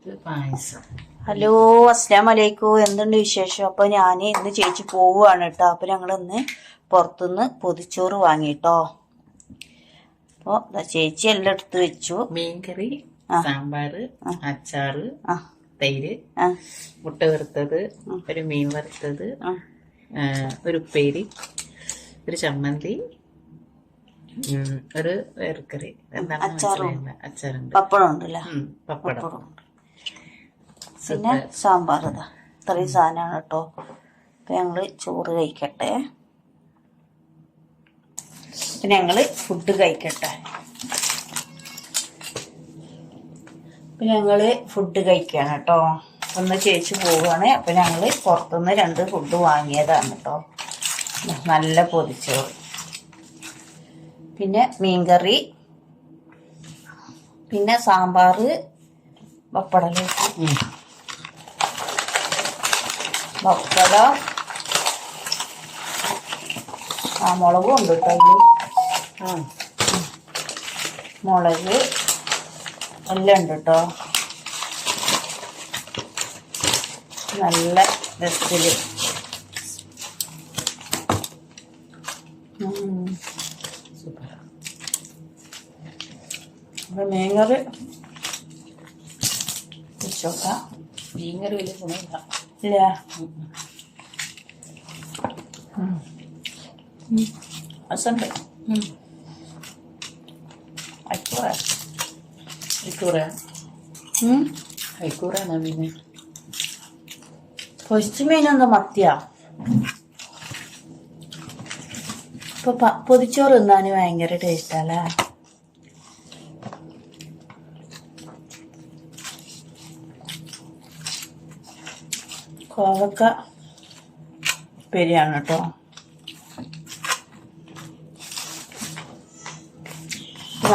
പായസം. Hello, അസ്സലാമു അലൈക്കും. എന്തുണ്ട് വിശേഷം? അപ്പൊ ഞാൻ ഇന്ന് ചേച്ചി പോവുകയാണ് കേട്ടോ. അപ്പൊ ഞങ്ങളിന്ന് പുറത്തുനിന്ന് പൊതിച്ചോറ് വാങ്ങിട്ടോ. അപ്പൊ ചേച്ചി എല്ലാം എടുത്ത് വെച്ചു. മീൻകറി, സാമ്പാറ്, അച്ചാറ്, തൈര്, മുട്ട വറുത്തത്, ഒരു മീൻ വറുത്തത്, ഒരു ഉപ്പേരി, ഒരു ചമ്മന്തി, ഒരു വേർക്കറി, അച്ചാറുണ്ട്, പപ്പടം ഉണ്ടല്ലോ, പപ്പടം, പിന്നെ സാമ്പാർ. ഇത്രയും സാധനമാണ് കേട്ടോ. അപ്പൊ ഞങ്ങള് ചോറ് കഴിക്കട്ടെ. പിന്നെ ഞങ്ങള് ഫുഡ് കഴിക്കട്ടെ. പിന്നെ ഞങ്ങള് ഫുഡ് കഴിക്കാണ് കേട്ടോ. ഒന്ന് ചേച്ചി പോവുകയാണ്. അപ്പൊ ഞങ്ങള് പുറത്തുനിന്ന് 2 ഫുഡ് വാങ്ങിയതാണ് കേട്ടോ. നല്ല പൊതിച്ചോറ്, പിന്നെ മീൻകറി, പിന്നെ സാമ്പാറ്, പപ്പടം, പപ്പടം, മുളകും ഉണ്ട് കേട്ടോ. മുളക് എല്ലാം ഉണ്ട് കേട്ടോ. നല്ല രസത്തില് മീൻകറി വെച്ചോക്കാം. മീൻകറി വലിയ ഗുണമില്ല. ഇല്ല, രസമുണ്ട്. ഹൈക്കൂറാണ് മീന്. പൊരിച്ച മീനെന്താ മത്തിയാ. ഇപ്പൊ പൊതിച്ചോറ് തിന്നാന് ഭയങ്കര ടേസ്റ്റല്ലേ. കോവക്ക ഉപ്പേരിയാണ് കേട്ടോ.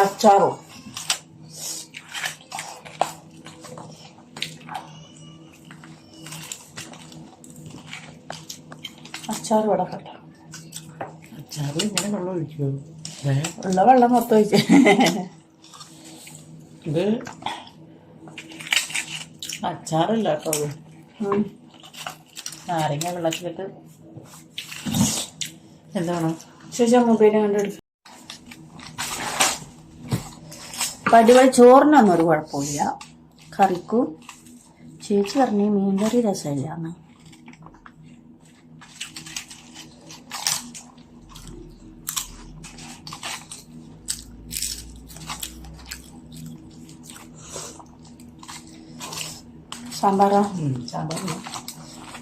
അച്ചാറും ഇവിടെ കേട്ടോ. അച്ചാറ് ഇങ്ങനെ വെള്ളം ഒഴിക്കുമോ? ഉള്ള വെള്ളം മൊത്തം ഒഴിച്ച്. ഇത് അച്ചാറല്ല കേട്ടോ. അത് നാരങ്ങ വെള്ളത്തിലിട്ട് എന്താണ് ശേഷം മൊബൈലും കണ്ടെടുക്കും. പടിവഴി ചോറിനൊന്നും ഒരു കുഴപ്പമില്ല. കറിക്കും ചേച്ചി പറഞ്ഞ മീൻകറി രസമില്ലാന്ന്.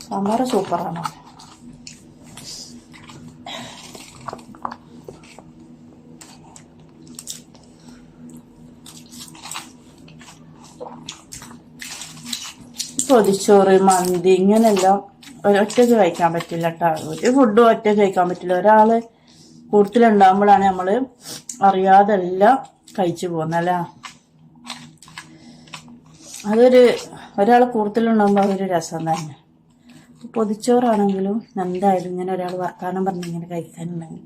സാമ്പാറ് സൂപ്പറാണ്. പൊതിച്ചോറ്, മന്തി ഇങ്ങനെല്ലാം ഒറ്റയ്ക്ക് കഴിക്കാൻ പറ്റില്ല കേട്ടോ. ഒരു ഫുഡും ഒറ്റയ്ക്ക് കഴിക്കാൻ പറ്റില്ല. ഒരാള് കൂടുതലുണ്ടാകുമ്പോഴാണ് നമ്മള് അറിയാതെല്ലാം കഴിച്ചു പോകുന്നല്ലേ. ഒരാൾ കൂടുതലുണ്ടാകുമ്പോൾ അതൊരു രസം തന്നെ. പൊതിച്ചോറാണെങ്കിലും എന്തായാലും ഇങ്ങനെ ഒരാൾ വർത്താനം പറഞ്ഞ് ഇങ്ങനെ കഴിക്കാനുണ്ടെങ്കിൽ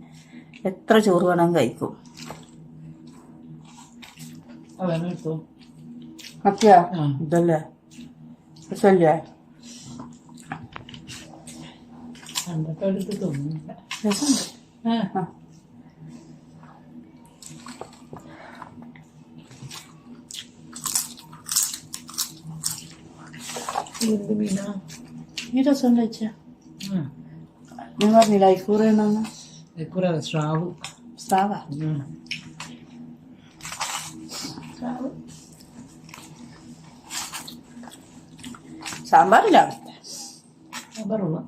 എത്ര ചോറ് വേണമെങ്കിൽ കഴിക്കും. മത്തിയാ ഇതല്ലേ രസല്ലേ. രസമുണ്ട്. ഈ രസം കഴിച്ച ഞാൻ പറഞ്ഞില്ല ഐക്കൂറാണെന്ന്. സ്രാവാ സാമ്പാറില്ല. സാമ്പാറുള്ള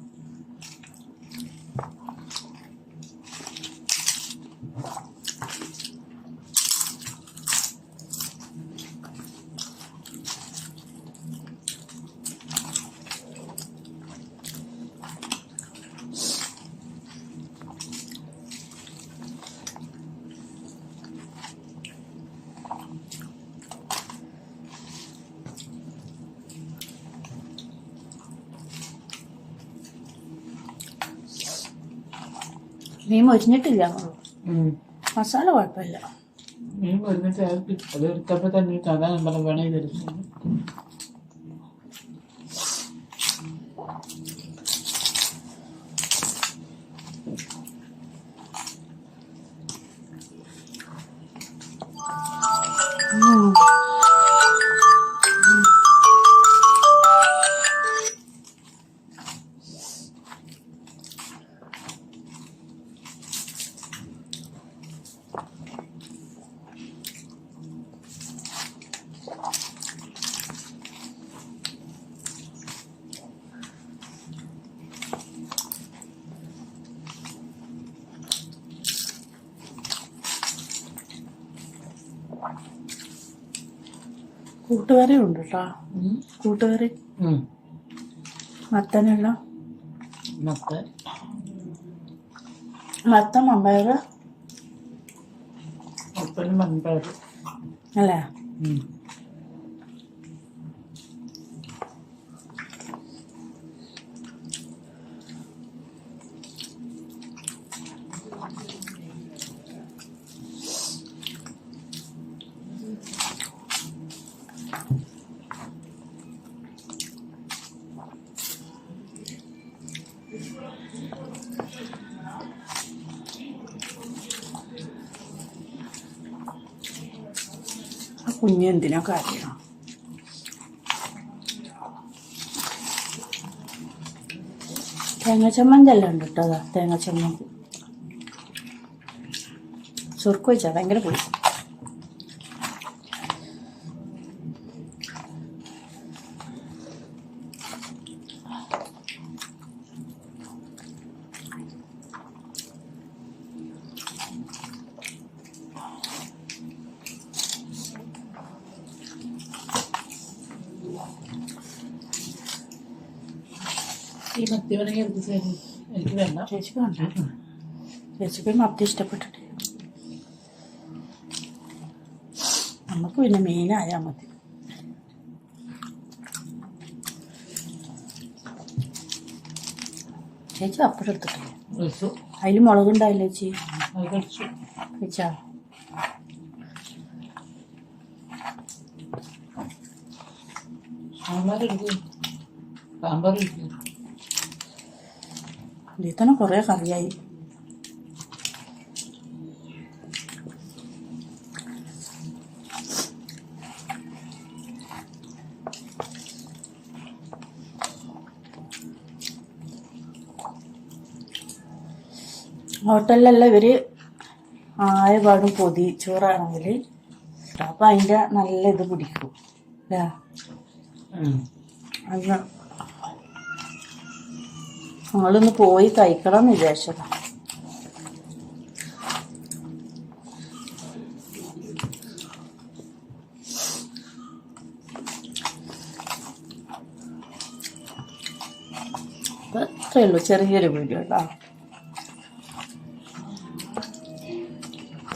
മീൻ മൊരിഞ്ഞിട്ടില്ല. മസാല കുഴപ്പമില്ല. മീൻ മൊരിഞ്ഞിട്ട് അത് എടുത്തപ്പോ തന്നെ സാധാ നമ്മളെ വേണേ തരുന്നു. കൂട്ടുകറി ഉണ്ട് കേട്ടോ. ഉം. കൂട്ടുകറി ഉം. മത്തനുള്ള മത്തൻ മത്തൻ മമ്പയർ മത്തനും മൺപയർ. അല്ലേ? ആ കുഞ്ഞ് എന്തിനാ കാര്യം? തേങ്ങ ചമ്മന്തി എല്ലാം ഉണ്ട് കേട്ടോ. അതാ തേങ്ങ ചമ്മന്തി സുർക്ക് വെച്ചാൽ ഭയങ്കര പൊടി. ഈ മത്തി വേണമെങ്കിൽ എടുത്ത് തരും. എനിക്ക് വേണ്ട. ചേച്ചിക്ക് വേണ്ട. ചേച്ചിക്ക് മത്തി ഇഷ്ടപ്പെട്ടിട്ട്. നമുക്ക് പിന്നെ മീനായാൽ മതി. ചേച്ചി അപ്പഴം എടുത്തിട്ടില്ലേ? കഴിച്ചു. അതിൽ മുളകുണ്ടായില്ലേ ചേച്ചി? അത് കഴിച്ചു. വെച്ചാ സാമ്പാർ എടുക്കും. സാമ്പാർ എടുക്കും. ഇതിൽ തന്നെ കുറേ കറിയായി. ഹോട്ടലിലെല്ലാം ഇവർ ആയപാടും പൊതി ചോറാണെങ്കിൽ അപ്പം അതിൻ്റെ നല്ല ഇത് പിടിക്കും അല്ലേ? അന്ന് ഞങ്ങളൊന്ന് പോയി കഴിക്കണം എന്ന് വിചാരിച്ചതാ. അപ്പം അത്രയേ ഉള്ളൂ, ചെറിയൊരു വീഡിയോ കേട്ടോ.